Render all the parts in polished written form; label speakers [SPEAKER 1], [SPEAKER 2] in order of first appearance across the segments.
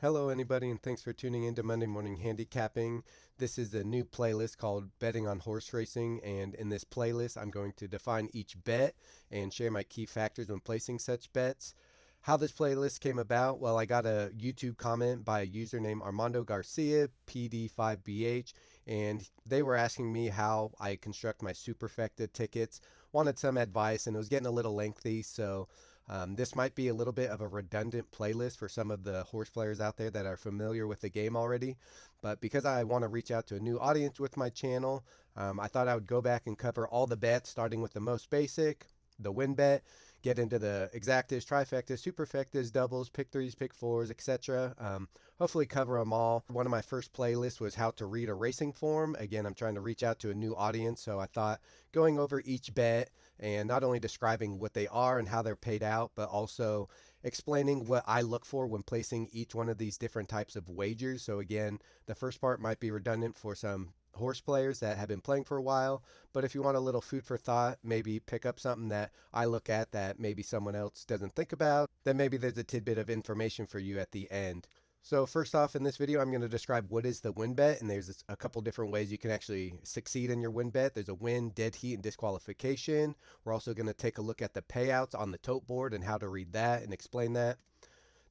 [SPEAKER 1] Hello, anybody, and thanks for tuning in to Monday Morning Handicapping. This is a new playlist called Betting on Horse Racing, and in this playlist, I'm going to define each bet and share my key factors when placing such bets. How this playlist came about? Well, I got a YouTube comment by a user named Armando Garcia, PD5BH, and they were asking me how I construct my Superfecta tickets. Wanted some advice, and it was getting a little lengthy, so this might be a little bit of a redundant playlist for some of the horse players out there that are familiar with the game already. But because I want to reach out to a new audience with my channel, I thought I would go back and cover all the bets, starting with the most basic, the win bet, get into the exactas, trifectas, superfectas, doubles, pick threes, pick fours, etc. Hopefully cover them all. One of my first playlists was how to read a racing form. Again, I'm trying to reach out to a new audience, so I thought going over each bet and not only describing what they are and how they're paid out, but also explaining what I look for when placing each one of these different types of wagers. So again, the first part might be redundant for some horse players that have been playing for a while, but if you want a little food for thought, maybe pick up something that I look at that maybe someone else doesn't think about, then maybe there's a tidbit of information for you at the end. So first off, in this video, I'm going to describe what is the win bet, and there's a couple different ways you can actually succeed in your win bet. There's a win, dead heat, and disqualification. We're also going to take a look at the payouts on the tote board and how to read that and explain that.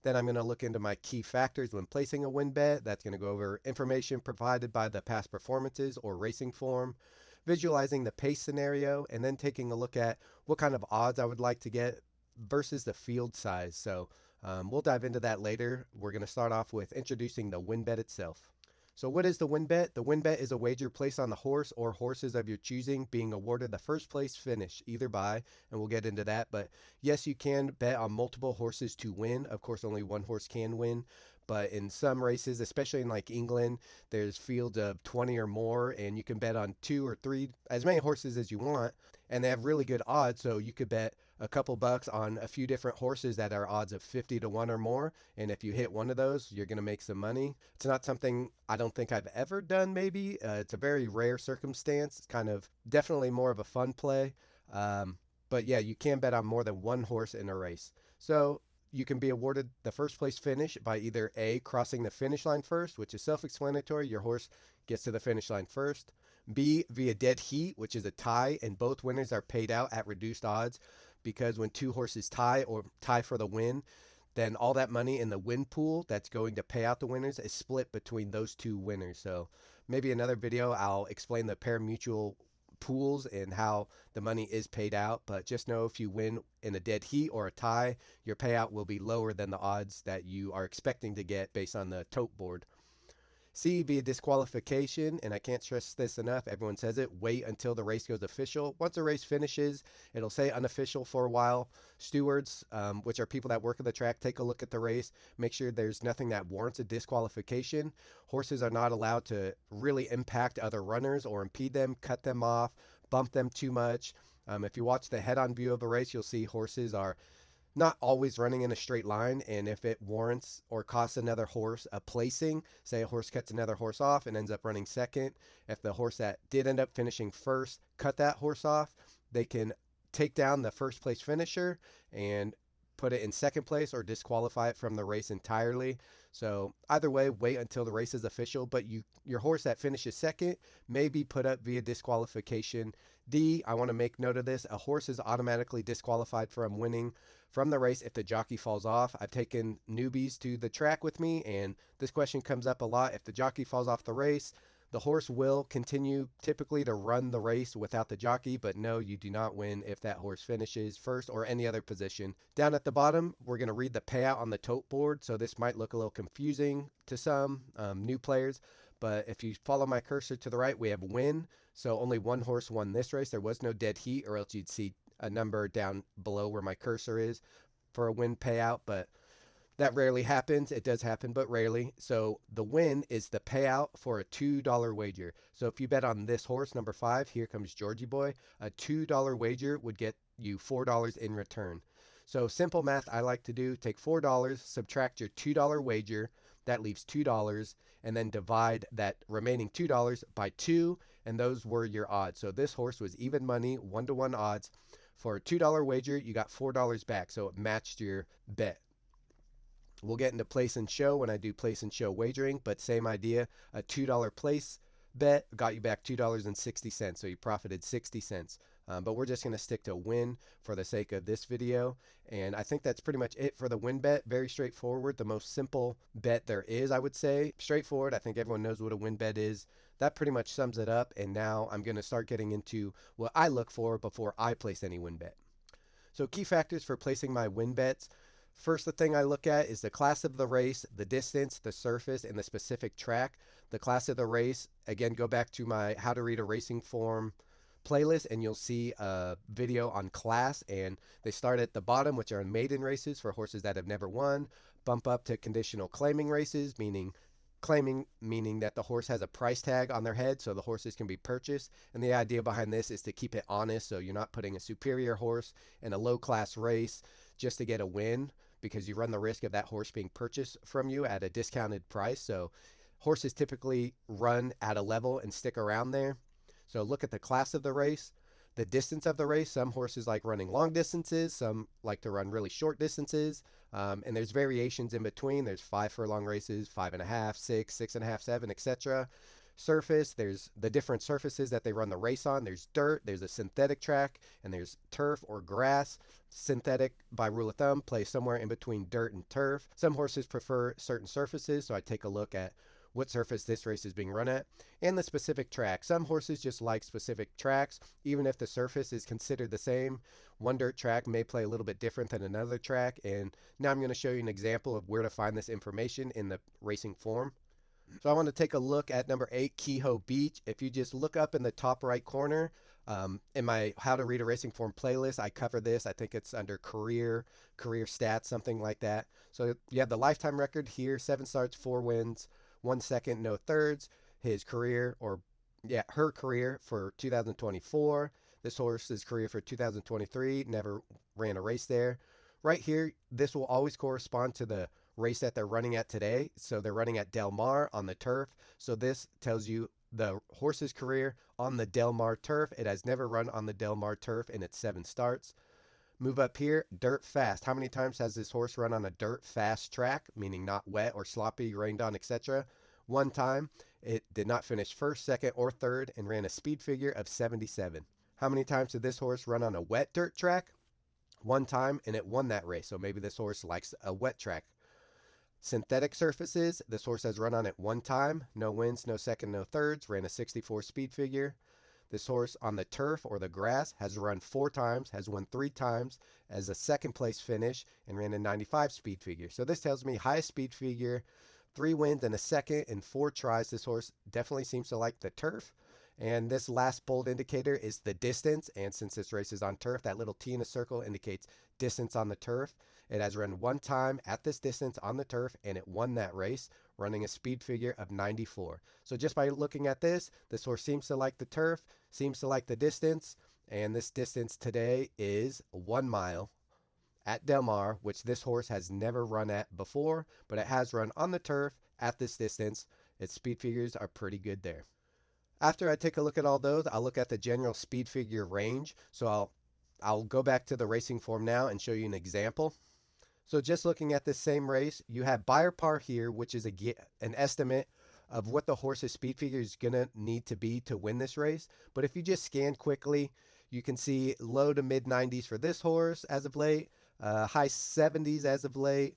[SPEAKER 1] Then I'm going to look into my key factors when placing a win bet. That's going to go over information provided by the past performances or racing form, visualizing the pace scenario, and then taking a look at what kind of odds I would like to get versus the field size. So we'll dive into that later. We're going to start off with introducing the win bet itself. So what is the win bet? The win bet is a wager placed on the horse or horses of your choosing being awarded the first place finish, either by, and we'll get into that, but yes, you can bet on multiple horses to win. Of course, only one horse can win, but in some races, especially in like England, there's fields of 20 or more, and you can bet on two or three, as many horses as you want, and they have really good odds, so you could bet a couple bucks on a few different horses that are odds of 50 to 1 or more, and if you hit one of those, you're going to make some money. It's not something I don't think I've ever done, maybe. It's a very rare circumstance. It's kind of definitely more of a fun play. But yeah, you can bet on more than one horse in a race. So you can be awarded the first place finish by either A, crossing the finish line first, which is self explanatory. Your horse gets to the finish line first. B, via dead heat, which is a tie, and both winners are paid out at reduced odds because when two horses tie or tie for the win, then all that money in the win pool that's going to pay out the winners is split between those two winners. So maybe another video I'll explain the pari-mutuel pools and how the money is paid out, but just know if you win in a dead heat or a tie, your payout will be lower than the odds that you are expecting to get based on the tote board. C, via disqualification, and I can't stress this enough, everyone says it, wait until the race goes official. Once the race finishes, it'll say unofficial for a while. Stewards, which are people that work at the track, take a look at the race, make sure there's nothing that warrants a disqualification. Horses are not allowed to really impact other runners or impede them, cut them off, bump them too much. If you watch the head-on view of the race, you'll see horses are not always running in a straight line, and if it warrants or costs another horse a placing, say a horse cuts another horse off and ends up running second, if the horse that did end up finishing first cut that horse off, they can take down the first place finisher and put it in second place or disqualify it from the race entirely. So either way, wait until the race is official, but your horse that finishes second may be put up via disqualification. D, I want to make note of this, a horse is automatically disqualified from winning from the race if the jockey falls off. I've taken newbies to the track with me, and this question comes up a lot. If the jockey falls off the race, the horse will continue typically to run the race without the jockey, but no, you do not win if that horse finishes first or any other position. Down at the bottom, we're going to read the payout on the tote board, so this might look a little confusing to some new players, but if you follow my cursor to the right, we have win, so only one horse won this race. There was no dead heat, or else you'd see a number down below where my cursor is for a win payout, but that rarely happens. It does happen, but rarely. So the win is the payout for a $2 wager. So if you bet on this horse, number 5, here comes Georgie Boy, a $2 wager would get you $4 in return. So simple math I like to do, take $4, subtract your $2 wager, that leaves $2, and then divide that remaining $2 by 2, and those were your odds. So this horse was even money, 1-to-1 odds. For a $2 wager, you got $4 back, so it matched your bet. We'll get into place and show when I do place and show wagering, but same idea. A $2 place bet got you back $2.60, so you profited 60 cents. But we're just going to stick to win for the sake of this video. And I think that's pretty much it for the win bet. Very straightforward. The most simple bet there is, I would say. Straightforward. I think everyone knows what a win bet is. That pretty much sums it up. And now I'm going to start getting into what I look for before I place any win bet. So key factors for placing my win bets. First, the thing I look at is the class of the race, the distance, the surface, and the specific track. The class of the race, again, go back to my How to Read a Racing Form playlist and you'll see a video on class, and they start at the bottom, which are maiden races for horses that have never won, bump up to conditional claiming races, meaning that the horse has a price tag on their head so the horses can be purchased. And the idea behind this is to keep it honest, so you're not putting a superior horse in a low class race just to get a win, because you run the risk of that horse being purchased from you at a discounted price. So horses typically run at a level and stick around there. So look at the class of the race, the distance of the race. Some horses like running long distances, some like to run really short distances, and there's variations in between. There's 5 furlong races, 5.5, 6, 6.5, 7, etc. Surface, there's the different surfaces that they run the race on. There's dirt, there's a synthetic track, and there's turf or grass. Synthetic, by rule of thumb, plays somewhere in between dirt and turf. Some horses prefer certain surfaces, so I take a look at what surface this race is being run at, and the specific track. Some horses just like specific tracks, even if the surface is considered the same. One dirt track may play a little bit different than another track, and now I'm going to show you an example of where to find this information in the racing form. So I want to take a look at number 8, Kehoe Beach. If you just look up in the top right corner, in my How to Read a Racing Form playlist, I cover this. I think it's under career stats, something like that. So you have the lifetime record here: 7 starts, 4 wins, 1 second, no thirds. His career, or her career for 2024. This horse's career for 2023, never ran a race there. Right here, this will always correspond to the race that they're running at today. So they're running at Del Mar on the turf. So this tells you the horse's career on the Del Mar turf. It has never run on the Del Mar turf in its 7 starts. Move up here, dirt fast. How many times has this horse run on a dirt fast track, meaning not wet or sloppy, rained on, etc.? 1 time. It did not finish first, second, or third, and ran a speed figure of 77. How many times did this horse run on a wet dirt track? 1 time, and it won that race. So maybe this horse likes a wet track. Synthetic surfaces, this horse has run on it 1 time, no wins, no second, no thirds, ran a 64 speed figure. This horse on the turf or the grass has run 4 times, has won 3 times as a second place finish, and ran a 95 speed figure. So this tells me highest speed figure, 3 wins and a second in 4 tries. This horse definitely seems to like the turf. And this last bold indicator is the distance. And since this race is on turf, that little T in a circle indicates distance on the turf. It has run 1 time at this distance on the turf, and it won that race, running a speed figure of 94. So just by looking at this horse seems to like the turf, seems to like the distance, and this distance today is 1 mile at Del Mar, which this horse has never run at before, but it has run on the turf at this distance. Its speed figures are pretty good there. After I take a look at all those, I'll look at the general speed figure range. So I'll go back to the racing form now and show you an example. So just looking at this same race, you have Beyer Par here, which is an estimate of what the horse's speed figure is going to need to be to win this race. But if you just scan quickly, you can see low to mid 90s for this horse as of late, high 70s as of late,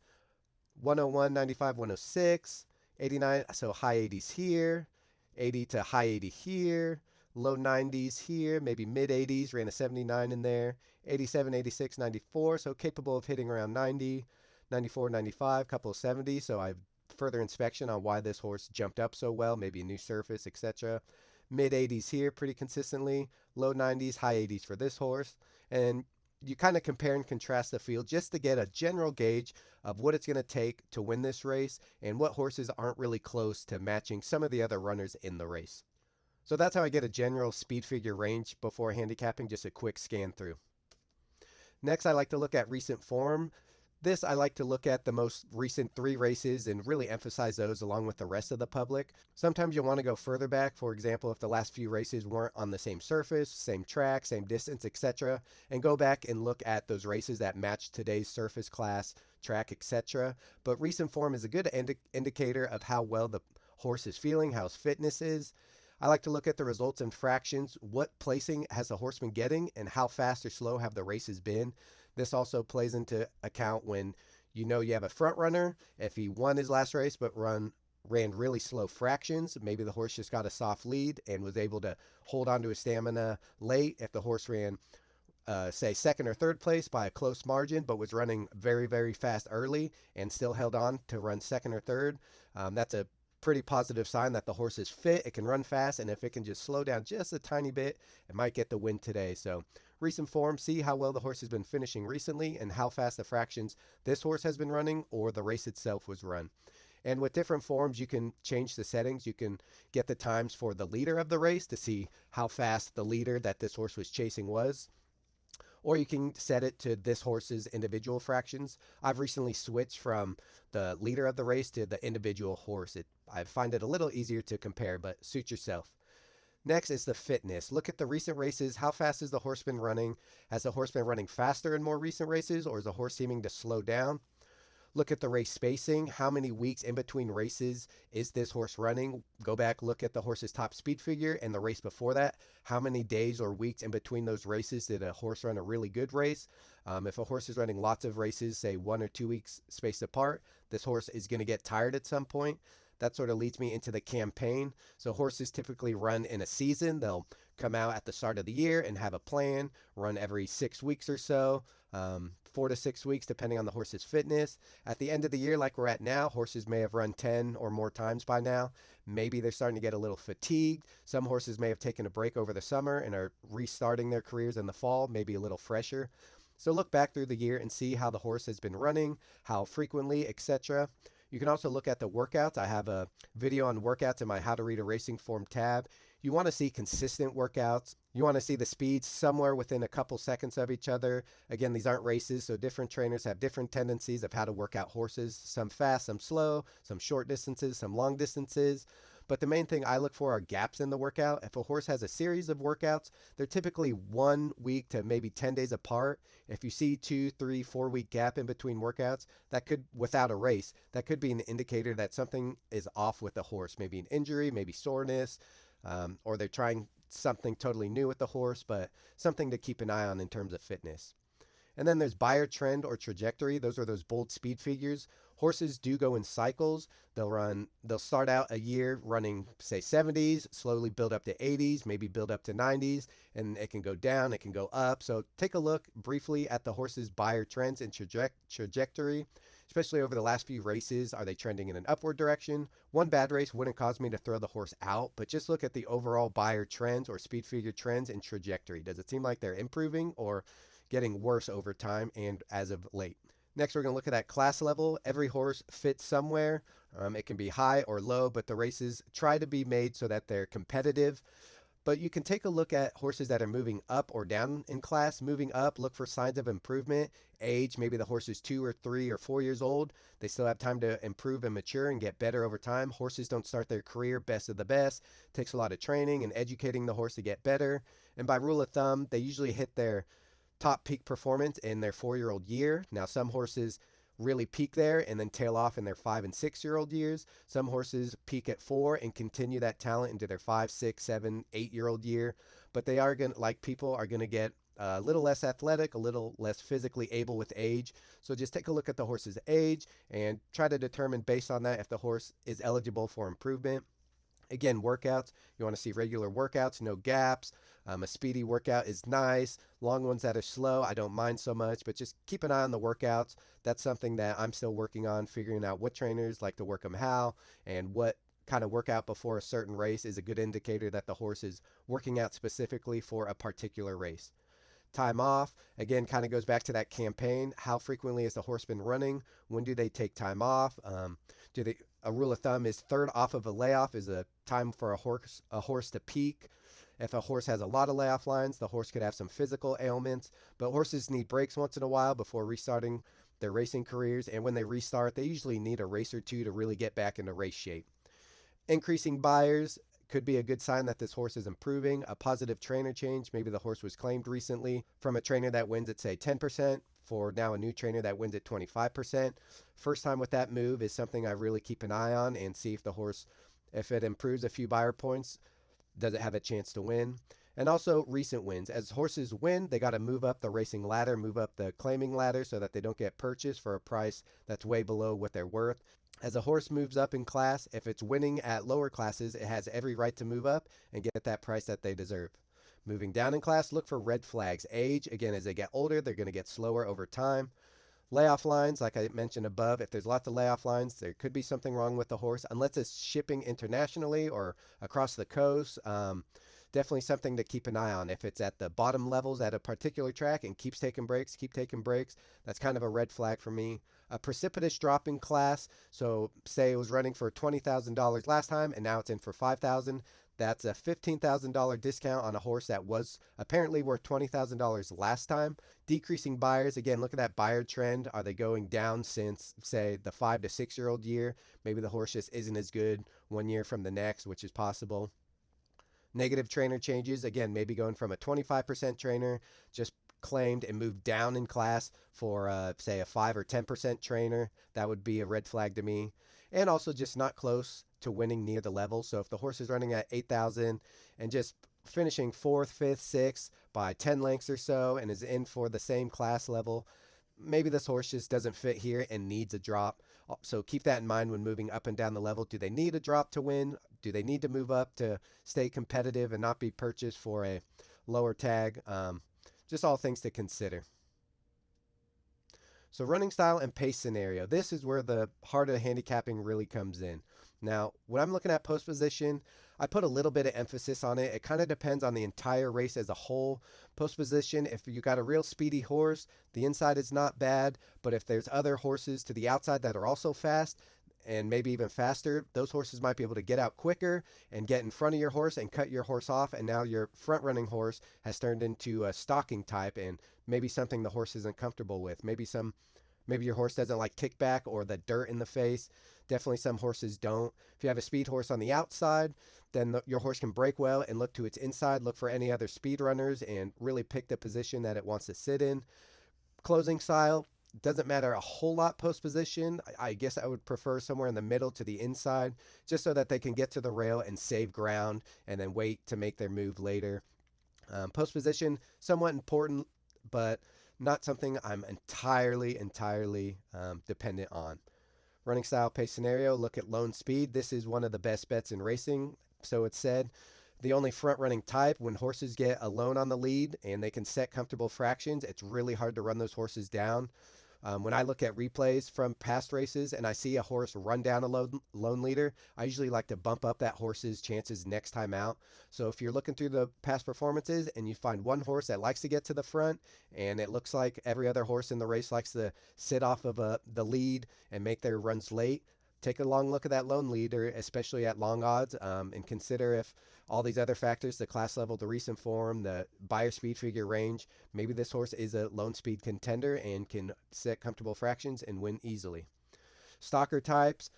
[SPEAKER 1] 101, 95, 106, 89, so high 80s here, 80 to high 80 here, low 90s here, maybe mid 80s, ran a 79 in there, 87, 86, 94, so capable of hitting around 90, 94, 95, couple of 70s. So I've further inspection on why this horse jumped up so well, maybe a new surface, etc. Mid 80s here pretty consistently, low 90s, high 80s for this horse. And you kind of compare and contrast the field just to get a general gauge of what it's going to take to win this race and what horses aren't really close to matching some of the other runners in the race. So that's how I get a general speed figure range before handicapping, just a quick scan through. Next, I like to look at recent form. This, I like to look at the most recent 3 races and really emphasize those along with the rest of the public. Sometimes you want to go further back, for example, if the last few races weren't on the same surface, same track, same distance, etc., and go back and look at those races that match today's surface class, track, etc. But recent form is a good indicator of how well the horse is feeling, how his fitness is. I like to look at the results in fractions. What placing has the horse been getting, and how fast or slow have the races been? This also plays into account when you have a front runner. If he won his last race but ran really slow fractions, maybe the horse just got a soft lead and was able to hold on to his stamina late. If the horse ran say second or third place by a close margin, but was running very, very fast early and still held on to run second or third, that's a pretty positive sign that the horse is fit. It can run fast, and if it can just slow down just a tiny bit, it might get the win today. So recent form, see how well the horse has been finishing recently and how fast the fractions this horse has been running or the race itself was run. And with different forms, you can change the settings. You can get the times for the leader of the race to see how fast the leader that this horse was chasing was, or you can set it to this horse's individual fractions. I've recently switched from the leader of the race to the individual horse. I find it a little easier to compare, but suit yourself. Next is the fitness. Look at the recent races. How fast has the horse been running? Has the horse been running faster in more recent races, or is the horse seeming to slow down? Look at the race spacing. How many weeks in between races is this horse running? Go back, look at the horse's top speed figure and the race before that. How many days or weeks in between those races did a horse run a really good race? If a horse is running lots of races, say 1 or 2 weeks spaced apart, this horse is going to get tired at some point. That sort of leads me into the campaign. So horses typically run in a season. They'll come out at the start of the year and have a plan, run every 6 weeks or so, 4 to 6 weeks, depending on the horse's fitness. At the end of the year, like we're at now, horses may have run 10 or more times by now. Maybe they're starting to get a little fatigued. Some horses may have taken a break over the summer and are restarting their careers in the fall, maybe a little fresher. So look back through the year and see how the horse has been running, how frequently, etc. You can also look at the workouts. I have a video on workouts in my How to Read a Racing Form tab. You want to see consistent workouts. You want to see the speeds somewhere within a couple seconds of each other. Again, these aren't races, so different trainers have different tendencies of how to work out horses. Some fast, some slow, some short distances, some long distances. But the main thing I look for are gaps in the workout. If a horse has a series of workouts, they're typically 1 week to maybe 10 days apart. If you see 2, 3, 4 week gap in between workouts, that could, without a race, that could be an indicator that something is off with the horse. Maybe an injury, maybe soreness, or they're trying something totally new with the horse, but something to keep an eye on in terms of fitness. And then there's Beyer trend or trajectory. Those are those bold speed figures. Horses do go in cycles. They'll start out a year running, say, 70s, slowly build up to 80s, maybe build up to 90s, and it can go down, it can go up. So take a look briefly at the horse's Beyer trends and trajectory, especially over the last few races. Are they trending in an upward direction? One bad race wouldn't cause me to throw the horse out, but just look at the overall Beyer trends or speed figure trends and trajectory. Does it seem like they're improving or getting worse over time and as of late? Next, we're going to look at that class level. Every horse fits somewhere. It can be high or low, but the races try to be made so that they're competitive. But you can take a look at horses that are moving up or down in class. Moving up, look for signs of improvement. Age, maybe the horse is 2 or 3 or 4 years old. They still have time to improve and mature and get better over time. Horses don't start their career best of the best. It takes a lot of training and educating the horse to get better. And by rule of thumb, they usually hit their top peak performance in their 4-year-old year. Now, some horses really peak there and then tail off in their 5 and 6-year-old years. Some horses peak at 4 and continue that talent into their 5, 6, 7, 8-year-old year. But they are going to, like people, are going to get a little less athletic, a little less physically able with age. So just take a look at the horse's age and try to determine based on that if the horse is eligible for improvement. Again, workouts, you want to see regular workouts, no gaps. A speedy workout is nice. Long ones that are slow, I don't mind so much, but just keep an eye on the workouts. That's something that I'm still working on, figuring out what trainers like to work them how, and what kind of workout before a certain race is a good indicator that the horse is working out specifically for a particular race. Time off, again, kind of goes back to that campaign. How frequently has the horse been running? When do they take time off? A rule of thumb is third off of a layoff is a time for a horse to peak. If a horse has a lot of layoff lines, the horse could have some physical ailments, but horses need breaks once in a while before restarting their racing careers, and when they restart, they usually need a race or two to really get back into race shape. Increasing buyers could be a good sign that this horse is improving. A positive trainer change, maybe the horse was claimed recently from a trainer that wins at, say, 10%, for now a new trainer that wins at 25%. First time with that move is something I really keep an eye on and see if the horse, if it improves a few buyer points, does it have a chance to win? And also recent wins. As horses win, they got to move up the racing ladder, move up the claiming ladder so that they don't get purchased for a price that's way below what they're worth. As a horse moves up in class, if it's winning at lower classes, it has every right to move up and get that price that they deserve. Moving down in class, look for red flags. Age, again, as they get older, they're going to get slower over time. Layoff lines, like I mentioned above, if there's lots of layoff lines, there could be something wrong with the horse, unless it's shipping internationally or across the coast. Definitely something to keep an eye on. If it's at the bottom levels at a particular track and keep taking breaks, that's kind of a red flag for me. A precipitous drop in class, so say it was running for $20,000 last time and now it's in for $5,000. That's a $15,000 discount on a horse that was apparently worth $20,000 last time. Decreasing buyers, again, look at that buyer trend. Are they going down since, say, the 5 to 6 year old year? Maybe the horse just isn't as good one year from the next, which is possible. Negative trainer changes, again, maybe going from a 25% trainer just claimed and moved down in class for, say, a 5 or 10% trainer. That would be a red flag to me. And also just not close to winning near the level. So if the horse is running at 8,000 and just finishing 4th, 5th, 6th by 10 lengths or so and is in for the same class level, maybe this horse just doesn't fit here and needs a drop. So keep that in mind when moving up and down the level. Do they need a drop to win? Do they need to move up to stay competitive and not be purchased for a lower tag? Just all things to consider. So running style and pace scenario. This is where the heart of handicapping really comes in. Now, when I'm looking at post position, I put a little bit of emphasis on it. It kind of depends on the entire race as a whole. Post position, if you got a real speedy horse, the inside is not bad, but if there's other horses to the outside that are also fast, and maybe even faster, those horses might be able to get out quicker and get in front of your horse and cut your horse off, and now your front running horse has turned into a stalking type and maybe something the horse isn't comfortable with. Maybe your horse doesn't like kickback or the dirt in the face. Definitely some horses don't. If you have a speed horse on the outside, then your horse can break well and look to its inside, look for any other speed runners and really pick the position that it wants to sit in. Closing style, doesn't matter a whole lot post position. I guess I would prefer somewhere in the middle to the inside, just so that they can get to the rail and save ground and then wait to make their move later. Post position, somewhat important, but not something I'm entirely dependent on. Running style, pace scenario, look at lone speed. This is one of the best bets in racing, so it's said. The only front running type, when horses get alone on the lead and they can set comfortable fractions, it's really hard to run those horses down. When I look at replays from past races and I see a horse run down a lone leader, I usually like to bump up that horse's chances next time out. So if you're looking through the past performances and you find one horse that likes to get to the front and it looks like every other horse in the race likes to sit off of the lead and make their runs late, take a long look at that lone leader, especially at long odds, and consider if all these other factors, the class level, the recent form, the buyer speed figure range, maybe this horse is a lone speed contender and can set comfortable fractions and win easily. Stalker types,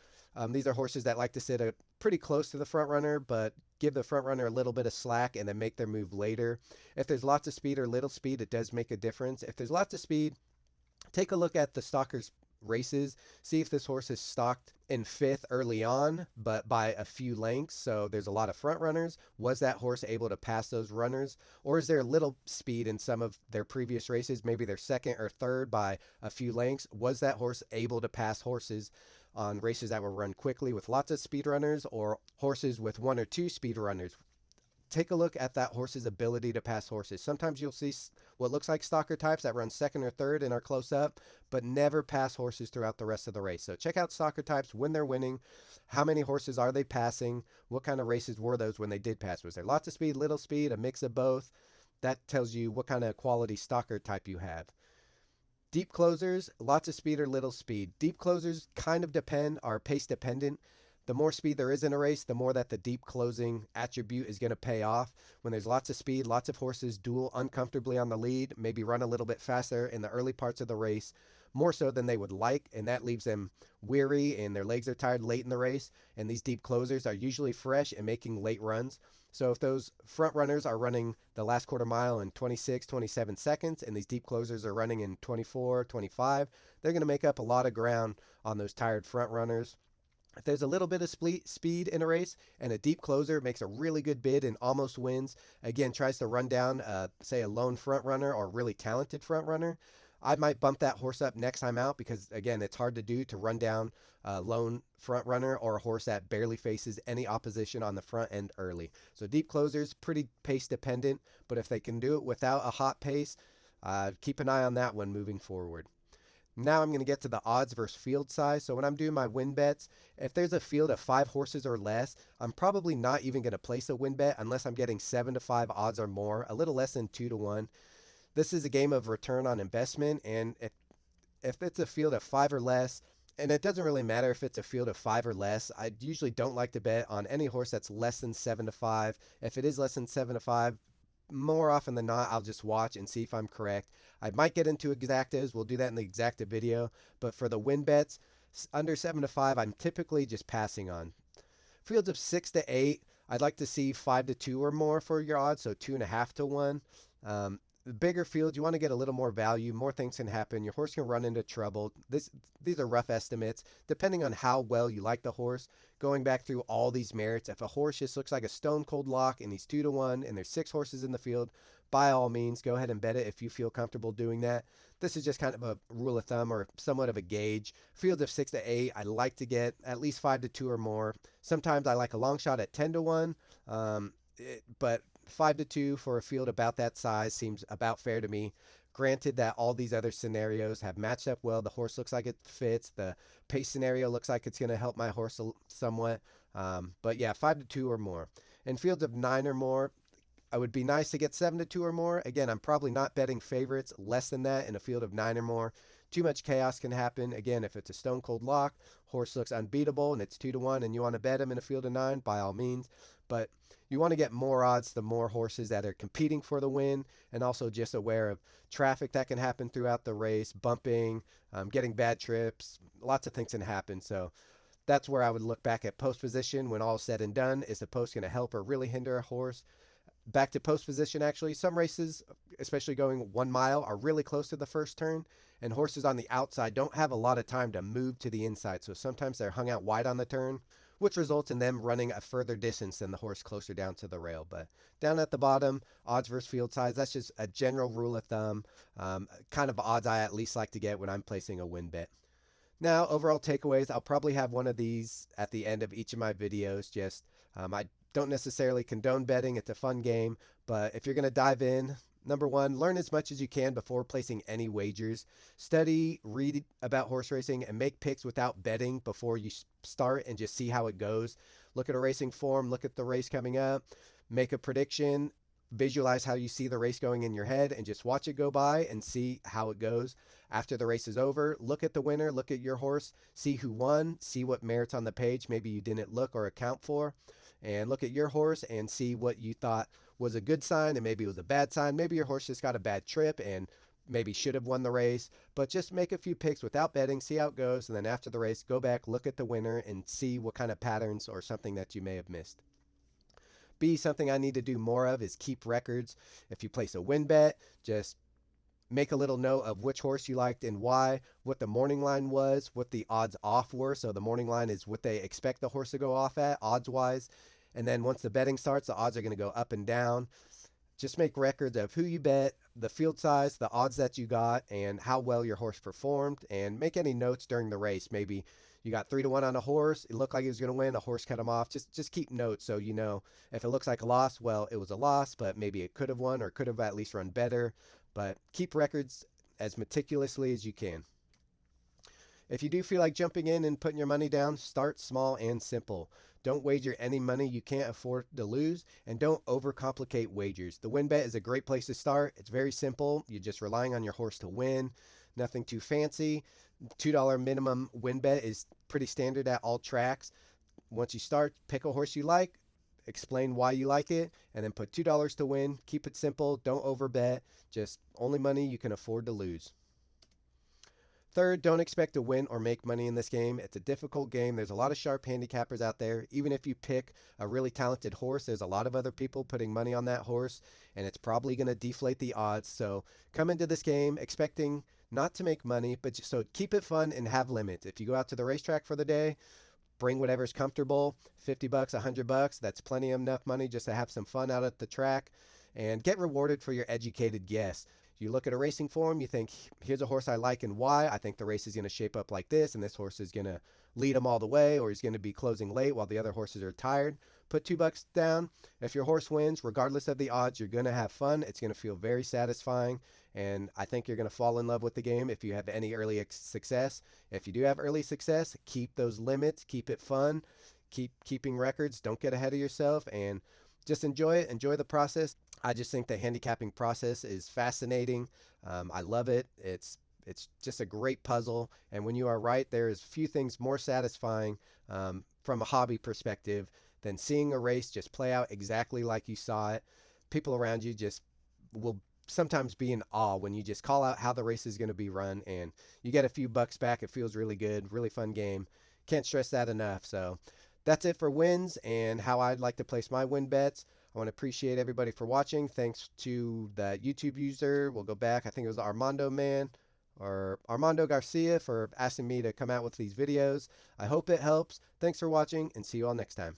[SPEAKER 1] these are horses that like to sit pretty close to the front runner, but give the front runner a little bit of slack and then make their move later. If there's lots of speed or little speed, it does make a difference. If there's lots of speed, take a look at the stalker's races, see if this horse is stalked in 5th early on, but by a few lengths, so there's a lot of front runners. Was that horse able to pass those runners, or is there a little speed in some of their previous races? Maybe they're 2nd or 3rd by a few lengths. Was that horse able to pass horses on races that were run quickly with lots of speed runners, or horses with 1 or 2 speed runners? Take a look at that horse's ability to pass horses. Sometimes you'll see what looks like stalker types that run 2nd or 3rd and are close up, but never pass horses throughout the rest of the race. So check out stalker types when they're winning. How many horses are they passing? What kind of races were those when they did pass? Was there lots of speed, little speed, a mix of both? That tells you what kind of quality stalker type you have. Deep closers, lots of speed or little speed. Deep closers kind of are pace dependent. The more speed there is in a race, the more that the deep closing attribute is going to pay off. When there's lots of speed, lots of horses duel uncomfortably on the lead, maybe run a little bit faster in the early parts of the race, more so than they would like, and that leaves them weary and their legs are tired late in the race. And these deep closers are usually fresh and making late runs. So if those front runners are running the last quarter mile in 26, 27 seconds, and these deep closers are running in 24, 25, they're going to make up a lot of ground on those tired front runners. If there's a little bit of speed in a race and a deep closer makes a really good bid and almost wins, again, tries to run down, say, a lone front runner or a really talented front runner, I might bump that horse up next time out because, again, it's hard to do to run down a lone front runner or a horse that barely faces any opposition on the front end early. So deep closers, pretty pace dependent, but if they can do it without a hot pace, keep an eye on that one moving forward. Now I'm going to get to the odds versus field size. So when I'm doing my win bets, if there's a field of 5 horses or less, I'm probably not even going to place a win bet unless I'm getting 7 to 5 odds or more, a little less than 2 to 1. This is a game of return on investment, and if it's a field of 5 or less, and it doesn't really matter if it's a field of 5 or less, I usually don't like to bet on any horse that's less than 7 to 5. If it is less than 7 to 5, more often than not, I'll just watch and see if I'm correct. I might get into exactas. We'll do that in the exacta video. But for the win bets, under 7 to 5, I'm typically just passing on. Fields of 6 to 8, I'd like to see 5 to 2 or more for your odds, so 2.5 to 1. The bigger fields, you want to get a little more value. More things can happen. Your horse can run into trouble. These are rough estimates. Depending on how well you like the horse, going back through all these merits, if a horse just looks like a stone cold lock and he's 2 to 1 and there's 6 horses in the field, by all means, go ahead and bet it if you feel comfortable doing that. This is just kind of a rule of thumb or somewhat of a gauge. Fields of 6 to 8, I like to get at least 5 to 2 or more. Sometimes I like a long shot at 10 to 1, but 5 to 2 for a field about that size seems about fair to me. Granted that all these other scenarios have matched up well. The horse looks like it fits. The pace scenario looks like it's going to help my horse somewhat. But yeah, 5 to 2 or more. In fields of 9 or more, it would be nice to get 7 to 2 or more. Again, I'm probably not betting favorites less than that in a field of 9 or more. Too much chaos can happen. Again, if it's a stone cold lock, horse looks unbeatable and it's 2 to 1 and you want to bet him in a field of 9, by all means. But you want to get more odds the more horses that are competing for the win, and also just aware of traffic that can happen throughout the race, bumping, getting bad trips, lots of things can happen. So that's where I would look back at post position when all said and done. Is the post going to help or really hinder a horse? Back to post position, actually, some races, especially going 1 mile, are really close to the first turn, and horses on the outside don't have a lot of time to move to the inside. So sometimes they're hung out wide on the turn, which results in them running a further distance than the horse closer down to the rail. But down at the bottom, odds versus field size, that's just a general rule of thumb, kind of odds I at least like to get when I'm placing a win bet. Now, overall takeaways, I'll probably have one of these at the end of each of my videos. I don't necessarily condone betting. It's a fun game, but if you're going to dive in, number 1, learn as much as you can before placing any wagers. Study, read about horse racing, and make picks without betting before you start and just see how it goes. Look at a racing form, look at the race coming up, make a prediction, visualize how you see the race going in your head, and just watch it go by and see how it goes. After the race is over, look at the winner, look at your horse, see who won, see what merits on the page maybe you didn't look or account for, and look at your horse and see what you thought was a good sign and maybe it was a bad sign. Maybe your horse just got a bad trip and maybe should have won the race, but just make a few picks without betting, see how it goes, and then after the race, go back, look at the winner, and see what kind of patterns or something that you may have missed. B, something I need to do more of is keep records. If you place a win bet, just make a little note of which horse you liked and why, what the morning line was, what the odds off were. So the morning line is what they expect the horse to go off at, odds-wise. And then once the betting starts, the odds are going to go up and down. Just make records of who you bet, the field size, the odds that you got, and how well your horse performed. And make any notes during the race. Maybe you got 3 to 1 on a horse. It looked like he was going to win. A horse cut him off. Just keep notes so you know if it looks like a loss, well, it was a loss, but maybe it could have won or could have at least run better. But keep records as meticulously as you can. If you do feel like jumping in and putting your money down, start small and simple. Don't wager any money you can't afford to lose, and don't overcomplicate wagers. The win bet is a great place to start. It's very simple. You're just relying on your horse to win. Nothing too fancy. $2 minimum win bet is pretty standard at all tracks. Once you start, pick a horse you like, explain why you like it, and then put $2 to win. Keep it simple. Don't overbet. Just only money you can afford to lose. Third, don't expect to win or make money in this game. It's a difficult game. There's a lot of sharp handicappers out there. Even if you pick a really talented horse, there's a lot of other people putting money on that horse, and it's probably going to deflate the odds. So come into this game expecting not to make money, but just, so keep it fun and have limits. If you go out to the racetrack for the day, bring whatever's comfortable, 50 bucks, 100 bucks. That's plenty enough money just to have some fun out at the track and get rewarded for your educated guess. You look at a racing forum, you think, here's a horse I like and why. I think the race is going to shape up like this, and this horse is going to lead him all the way, or he's going to be closing late while the other horses are tired. Put 2 bucks down. If your horse wins, regardless of the odds, you're going to have fun. It's going to feel very satisfying, and I think you're going to fall in love with the game if you have any early success. If you do have early success, keep those limits, keep it fun, keeping records, don't get ahead of yourself, and just enjoy it, enjoy the process. I just think the handicapping process is fascinating. I love it. It's just a great puzzle, and when you are right, there is few things more satisfying from a hobby perspective than seeing a race just play out exactly like you saw it. People around you just will sometimes be in awe when you just call out how the race is going to be run, and you get a few bucks back. It feels really good, really fun game. Can't stress that enough. So that's it for wins and how I'd like to place my win bets. I want to appreciate everybody for watching. Thanks to the YouTube user. We'll go back. I think it was Armando Man or Armando Garcia for asking me to come out with these videos. I hope it helps. Thanks for watching, and see you all next time.